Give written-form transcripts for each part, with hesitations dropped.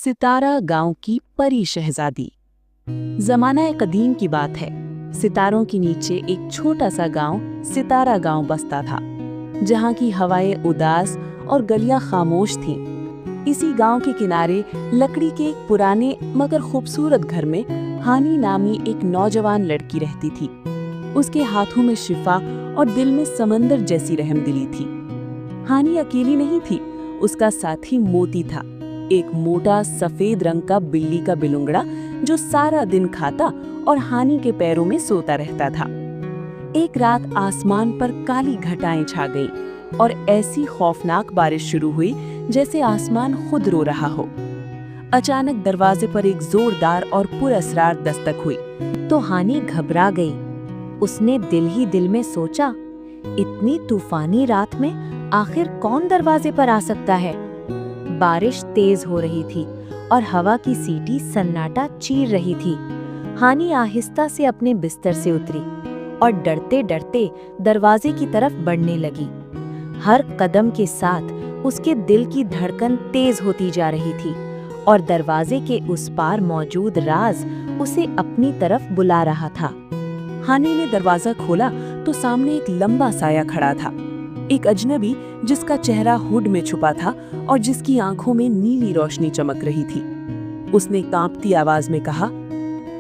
सितारा गांव की परी शहजादी। जमाना कदीम की बात है। सितारों के नीचे एक छोटा सा गांव सितारा गांव बसता था, जहां की हवाएं उदास और गलियां खामोश थीं। इसी गांव के किनारे लकड़ी के एक पुराने मगर खूबसूरत घर में हानी नामी एक नौजवान लड़की रहती थी। उसके हाथों में शिफा और दिल में समंदर जैसी रहमदिली थी। हानी अकेली नहीं थी, उसका साथी मोती था, एक मोटा सफेद रंग का बिल्ली का बिलुंगड़ा जो सारा दिन खाता और हानी के पैरों में सोता रहता था। एक रात आसमान पर काली घटाएं छा गईं और ऐसी खौफनाक बारिश शुरू हुई जैसे आसमान खुद रो रहा हो। अचानक दरवाजे पर एक जोरदार और पुरअसरार दस्तक हुई तो हानी घबरा गई। उसने दिल ही दिल में सोचा, इतनी तूफानी रात में आखिर कौन दरवाजे पर आ सकता है। बारिश तेज हो रही थी और हवा की सीटी सन्नाटा चीर रही थी। हानी आहिस्ता से अपने बिस्तर से उतरी और डरते डरते दरवाजे की तरफ बढ़ने लगी। हर कदम के साथ उसके दिल की धड़कन तेज होती जा रही थी और दरवाजे के उस पार मौजूद राज उसे अपनी तरफ बुला रहा था। हानी ने दरवाजा खोला तो सामने एक लंबा साया खड़ा था, एक अजनबी जिसका चेहरा हुड में छुपा था और जिसकी आंखों में नीली रोशनी चमक रही थी। उसने कांपती आवाज में कहा,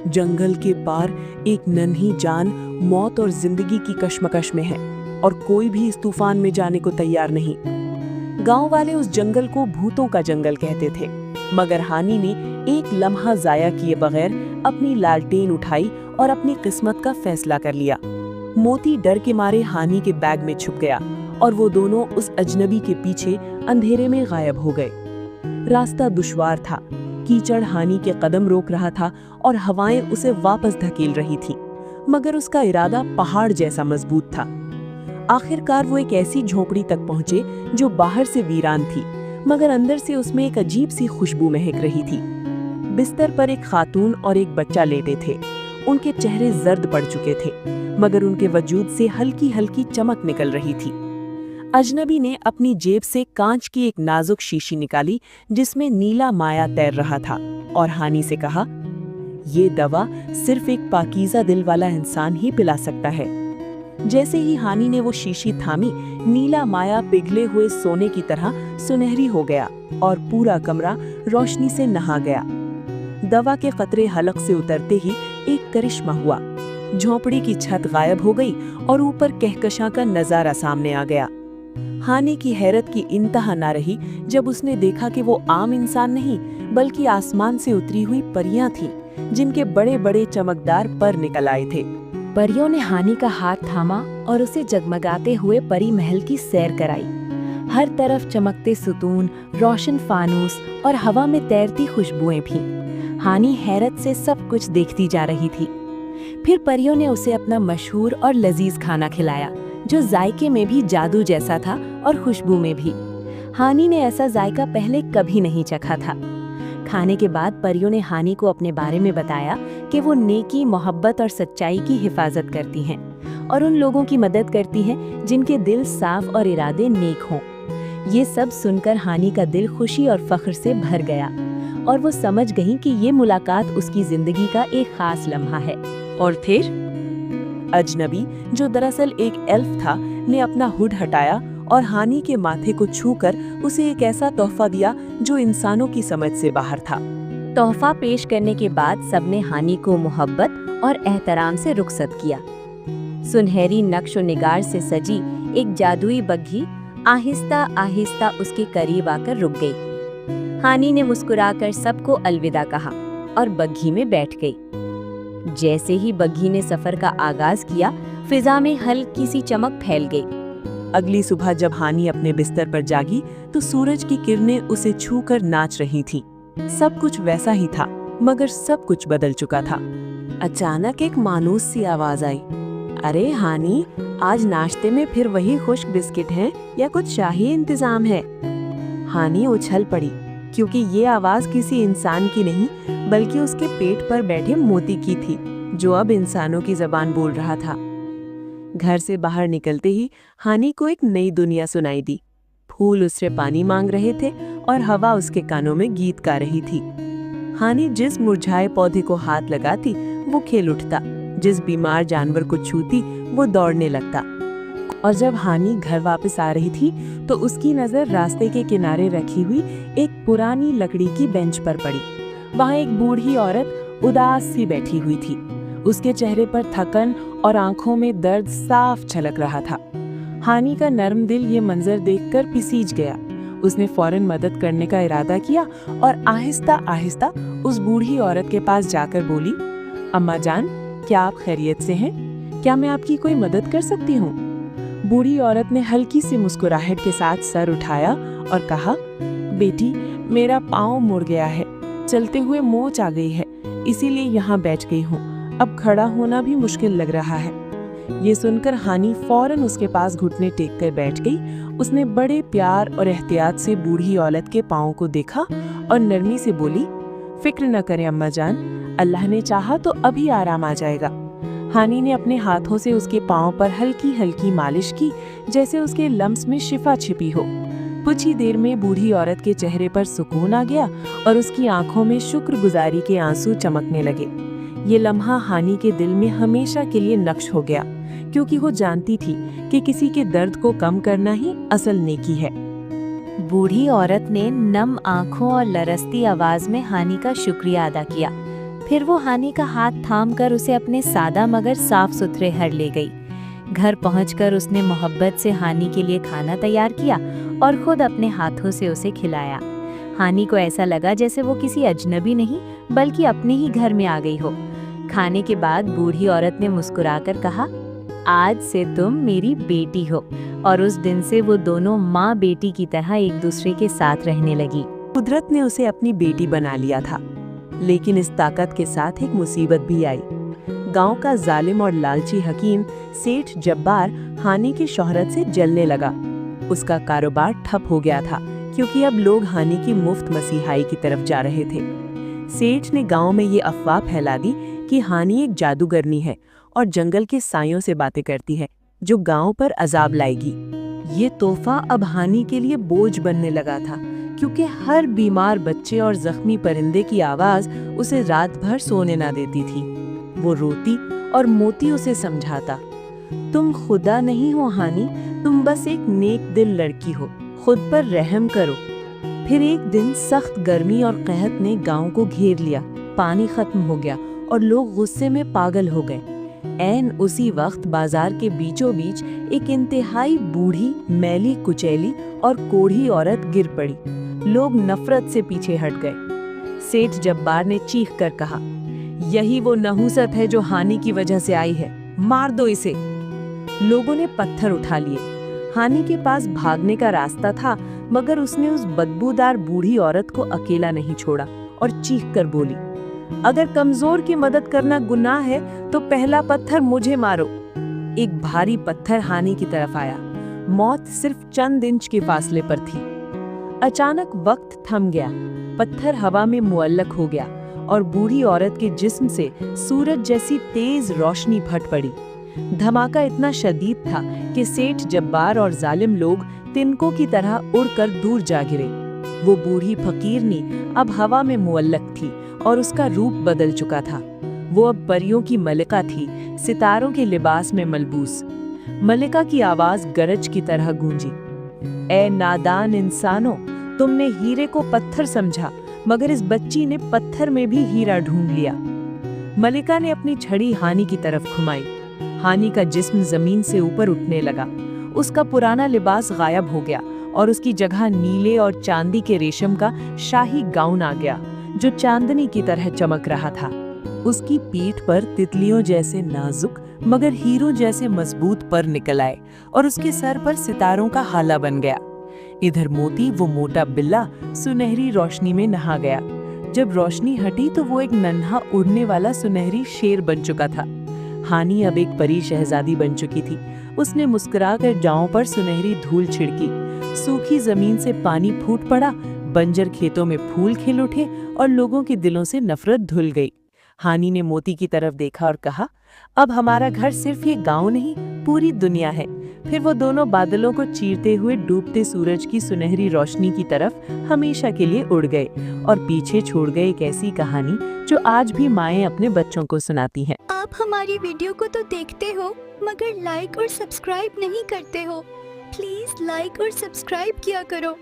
जंगल के पार एक नन्ही जान मौत और जिंदगी की कश्मकश में है और कोई भी इस तूफान में जाने को तैयार नहीं। गांव वाले उस जंगल को भूतों का जंगल कहते थे, मगर हानी ने एक लम्हा जाया किए बगैर अपनी लालटेन उठाई और अपनी किस्मत का फैसला कर लिया। मोती डर के मारे हानी के बैग में छुप गया और वो दोनों उस अजनबी के पीछे अंधेरे में गायब हो गए। रास्ता दुश्वार था, कीचड़ हानी के कदम रोक रहा था और हवाएं उसे वापस धकेल रही थीं, मगर उसका इरादा पहाड़ जैसा मजबूत था। आखिरकार वो एक ऐसी झोपड़ी तक पहुंचे जो बाहर से वीरान थी, मगर अंदर से उसमें एक अजीब सी खुशबू महक रही थी। बिस्तर पर एक खातून और एक बच्चा लेटे थे। उनके चेहरे जर्द पड़ चुके थे, मगर उनके वजूद से हल्की हल्की चमक निकल रही थी। अजनबी ने अपनी जेब से कांच की एक नाजुक शीशी निकाली जिसमें नीला माया तैर रहा था और हानी से कहा, ये दवा सिर्फ एक पाकीज़ा दिल वाला इंसान ही पिला सकता है। जैसे ही हानी ने वो शीशी थामी, नीला माया पिघले हुए सोने की तरह सुनहरी हो गया और पूरा कमरा रोशनी से नहा गया। दवा के कतरे हलक से उतरते ही एक करिश्मा हुआ। झोंपड़ी की छत गायब हो गई और ऊपर कहकशां का नजारा सामने आ गया। हानी की हैरत की इंतहा ना रही जब उसने देखा कि वो आम इंसान नहीं बल्कि आसमान से उतरी हुई परियां थीं, जिनके बड़े बड़े चमकदार पर निकल आए थे। परियों ने हानी का हाथ थामा और उसे जगमगाते हुए परी महल की सैर कराई। हर तरफ चमकते सुतून, रोशन फानूस और हवा में तैरती खुशबुएं भी। हानी हैरत से सब कुछ देखती जा रही थी। फिर परियों ने उसे अपना मशहूर और लजीज खाना खिलाया, जो जायके में भी जादू जैसा था और खुशबू में भी। हानी ने ऐसा जायका पहले कभी नहीं चखा था। खाने के बाद परियों ने हानी को अपने बारे में बताया कि वो नेकी, मोहब्बत और सच्चाई की हिफाजत करती हैं और उन लोगों की मदद करती हैं जिनके दिल साफ और इरादे नेक हों। ये सब सुनकर हानी का दिल खुशी और फख्र से भर गया और वो समझ गई कि ये मुलाकात उसकी जिंदगी का एक खास लम्हा है। और फिर अजनबी, जो दरअसल एक एल्फ था, ने अपना हुड हटाया और हानी के माथे को छूकर उसे एक ऐसा तोहफा दिया जो इंसानों की समझ से बाहर था। तोहफा पेश करने के बाद सबने हानी को मोहब्बत और एहतराम से रुखसत किया। सुनहरी नक्श और निगार से सजी एक जादुई बग्घी आहिस्ता आहिस्ता उसके करीब आकर रुक गई। हानी ने मुस्कुराकर सबको अलविदा कहा और बग्घी में बैठ गई। जैसे ही बग्घी ने सफर का आगाज किया, फिजा में हल्की सी चमक फैल गई। अगली सुबह जब हानी अपने बिस्तर पर जागी तो सूरज की किरणें उसे छूकर नाच रही थीं। सब कुछ वैसा ही था, मगर सब कुछ बदल चुका था। अचानक एक मानूस सी आवाज आई, अरे हानी, आज नाश्ते में फिर वही खुश्क बिस्किट हैं या कुछ शाही इंतजाम है? हानी उछल पड़ी, क्योंकि ये आवाज किसी इंसान की नहीं बल्कि उसके पेट पर बैठे मोती की थी, जो अब इंसानों की जबान बोल रहा था। घर से बाहर निकलते ही हानी को एक नई दुनिया सुनाई दी। फूल उससे पानी मांग रहे थे, और हवा उसके कानों में गीत गा रही थी। हानि जिस मुरझाए पौधे को हाथ लगाती वो खेल उठता, जिस बीमार जानवर को छूती वो दौड़ने लगता। और जब हानि घर वापस आ रही थी तो उसकी नजर रास्ते के किनारे रखी हुई एक पुरानी लकड़ी की बेंच पर पड़ी। वहाँ एक बूढ़ी औरत उदास सी बैठी हुई थी। उसके चेहरे पर थकन और आंखों में दर्द साफ झलक रहा था। हानि का नर्म दिल ये मंजर देखकर पिसीज गया। उसने फौरन मदद करने का इरादा किया और आहिस्ता आहिस्ता उस बूढ़ी औरत के पास जाकर बोली, अम्मा जान, क्या आप खैरियत से हैं? क्या मैं आपकी कोई मदद कर सकती हूँ? बूढ़ी औरत ने हल्की सी मुस्कुराहट के साथ सर उठाया और कहा, बेटी, मेरा पाँव मुड़ गया है, चलते हुए मोच आ गई है, इसीलिए यहाँ बैठ गई हूँ। अब खड़ा होना भी मुश्किल लग रहा है। ये सुनकर हानि फौरन उसके पास घुटने टेक कर बैठ गई। उसने बड़े प्यार और एहतियात से बूढ़ी औरत के पाँव को देखा और नरमी से बोली, फिक्र न करें अम्मा जान, अल्लाह ने चाहा तो अभी आराम आ जाएगा। हानि ने अपने हाथों से उसके पाँव पर हल्की हल्की मालिश की, जैसे उसके लम्स में शिफा छिपी हो। कुछ ही देर में बूढ़ी औरत के चेहरे पर सुकून आ गया और उसकी आंखों में शुक्रगुजारी के आंसू चमकने लगे। ये लम्हा हानि के दिल में हमेशा के लिए नक्श हो गया, क्योंकि वो जानती थी कि किसी के दर्द को कम करना ही असल नेकी है। बूढ़ी औरत ने नम आंखों और लरसती आवाज में हानि का शुक्रिया अदा किया। फिर वो हानि का हाथ थामकर उसे अपने सादा मगर साफ सुथरे घर ले गई। घर पहुंचकर उसने मोहब्बत से हानि के लिए खाना तैयार किया और खुद अपने हाथों से उसे खिलाया। हानि को ऐसा लगा जैसे वो किसी अजनबी नहीं बल्कि अपने ही घर में आ गई हो। खाने के बाद बूढ़ी औरत ने मुस्कुराकर कहा, आज से तुम मेरी बेटी हो। और उस दिन से वो दोनों माँ बेटी की तरह एक दूसरे के साथ रहने लगी। कुदरत ने उसे अपनी बेटी बना लिया था, लेकिन इस ताकत के साथ एक मुसीबत भी आई। गांव का जालिम और लालची हकीम सेठ जब्बार हानि की शोहरत से जलने लगा। उसका कारोबार ठप हो गया था, क्योंकि अब लोग हानि की मुफ्त मसीहाई की तरफ जा रहे थे। सेठ ने गांव में ये अफवाह फैला दी कि हानि एक जादूगरनी है और जंगल के सायों से बातें करती है, जो गांव पर अजाब लाएगी। ये तोहफा अब हानि के लिए बोझ बनने लगा था, क्योंकि हर बीमार बच्चे और जख्मी परिंदे की आवाज उसे रात भर सोने ना देती थी। वो रोती और मोती उसे समझाता, तुम खुदा नहीं हो हानि, तुम बस एक नेक दिल लड़की हो, खुद पर रहम करो। फिर एक दिन सख्त गर्मी और कहत ने गांव को घेर लिया। पानी खत्म हो गया और लोग गुस्से में पागल हो गए। ऐन उसी वक्त बाजार के बीचों बीच एक इंतहाई बूढ़ी, मैली कुचैली और कोढ़ी औरत गिर पड़ी। लोग नफरत से पीछे हट गए। सेठ जब्बार ने चीख कर कहा, यही वो नहुसत है जो हानि की वजह से आई है, मार दो इसे। लोगों ने पत्थर उठा लिए। हानि के पास भागने का रास्ता था, मगर उसने उस बदबूदार बूढ़ी औरत को अकेला नहीं छोड़ा और चीख कर बोली, अगर कमजोर की मदद करना गुनाह है तो पहला पत्थर मुझे मारो। एक भारी पत्थर हानि की तरफ आया। मौत सिर्फ चंद इंच के फासले पर थी। अचानक वक्त थम गया। पत्थर हवा में मुअल्लक हो गया और बूढ़ी औरत के जिस्म से सूरज जैसी तेज रोशनी फट पड़ी। धमाका इतना शदीद था कि सेठ जब्बार और जालिम लोग तिनकों की तरह उड़कर दूर जा गिरे। वो बूढ़ी फकीरनी अब हवा में मुअल्लक थी और उसका रूप बदल चुका था। वो अब परियों की मलिका थी, सितारों के लिबास में मलबूस। मलिका की आवाज गरज की तरह गूंजी, ए नादान इंसानों, तुमने हीरे को पत्थर समझा, मगर इस बच्ची ने पत्थर में भी हीरा ढूंढ लिया। मलिका ने अपनी छड़ी हानि की तरफ घुमाई। हानि का जिस्म जमीन से ऊपर उठने लगा। उसका पुराना लिबास गायब हो गया और उसकी जगह नीले और चांदी के रेशम का शाही गाउन आ गया, जो चांदनी की तरह चमक रहा था। उसकी पीठ पर तितलियों जैसे नाजुक मगर हीरो जैसे मजबूत पर निकल आए और उसके सर पर सितारों का हाला बन गया। इधर मोती, वो मोटा बिल्ला, सुनहरी रोशनी में नहा गया। जब रोशनी हटी तो वो एक नन्हा उड़ने वाला सुनहरी शेर बन चुका था। हानि अब एक परी शहजादी बन चुकी थी। उसने मुस्कुराकर जाओं पर सुनहरी धूल छिड़की। सूखी जमीन से पानी फूट पड़ा, बंजर खेतों में फूल खिल उठे और लोगों के दिलों से नफरत धुल गई। हानि ने मोती की तरफ देखा और कहा, अब हमारा घर सिर्फ ये गांव नहीं, पूरी दुनिया है। फिर वो दोनों बादलों को चीरते हुए डूबते सूरज की सुनहरी रोशनी की तरफ हमेशा के लिए उड़ गए और पीछे छोड़ गए एक ऐसी कहानी जो आज भी माएं अपने बच्चों को सुनाती हैं। आप हमारी वीडियो को तो देखते हो मगर लाइक और सब्सक्राइब नहीं करते हो। प्लीज लाइक और सब्सक्राइब किया करो।